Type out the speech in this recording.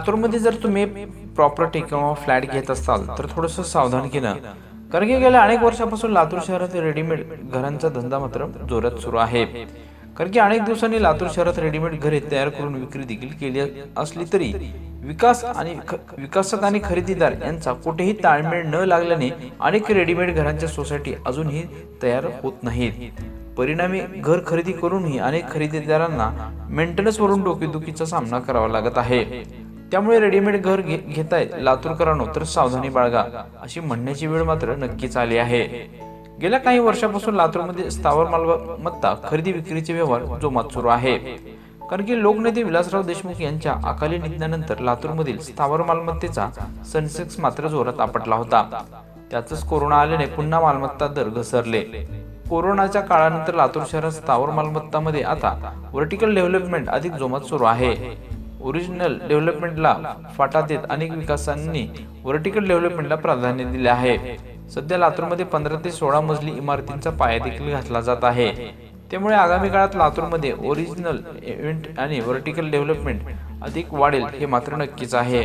लातूरमध्ये जर तुम्ही प्रॉपर्टी किंवा फ्लॅट घेत असाल तर थोडंसं सावधानकीनं, कारण की गेल्या अनेक वर्षापासून लातूर शहरात रेडीमेड घरांचा धंदा मात्र जोरात सुरू आहे। कारण की अनेक दिवसांनी लातूर शहरात रेडीमेड घरे तयार करून विक्री देखील केली असली तरी विकासक आणि खरेदीदार यांचा कुठेही ताळमेळ न लागल्याने अनेक रेडीमेड घरांच्या सोसायटी अजूनही तयार होत नाहीत। परिणामी घर खरेदी करूनही अनेक खरेदीदारांना मेंटेनन्स वरून डोकेदुखीचा सामना करावा लागत आहे। त्यामुळे रेडीमेड घर घेताय लातूरकरांनो तर सावधानी बाळगा अशी म्हणण्याची वेळ मात्र नक्कीच आली आहे। गेल्या काही वर्षापासून लातूरमध्ये स्थावर मालमत्ता खरेदी विक्रीचे व्यवहार जोमात सुरू आहे। कारण की लोकनेते विलासराव देशमुख यांच्या अकाली निधनानंतर लातूरमधील स्थावर मालमत्तेचा सेन्सेक्स मात्र जोरात आपटला होता। त्यातच कोरोना आल्याने पुन्हा मालमत्ता दर घसरले। कोरोनाच्या काळानंतर लातूर शहरात स्थावर मालमत्तामध्ये आता व्हर्टिकल डेव्हलपमेंट अधिक जोमात सुरू आहे। ओरिजिनल डेव्हलपमेंटला फाटा देत अनेक विकासांनी व्हर्टिकल डेव्हलपमेंटला प्राधान्य दिले आहे। सध्या लातूरमध्ये 15 ते 16 मजली इमारतींचा पाया देखील घातला जात आहे। त्यामुळे आगामी काळात लातूरमध्ये ओरिजिनल इव्हेंट आणि व्हर्टिकल डेव्हलपमेंट अधिक वाढेल हे मात्र नक्कीच आहे।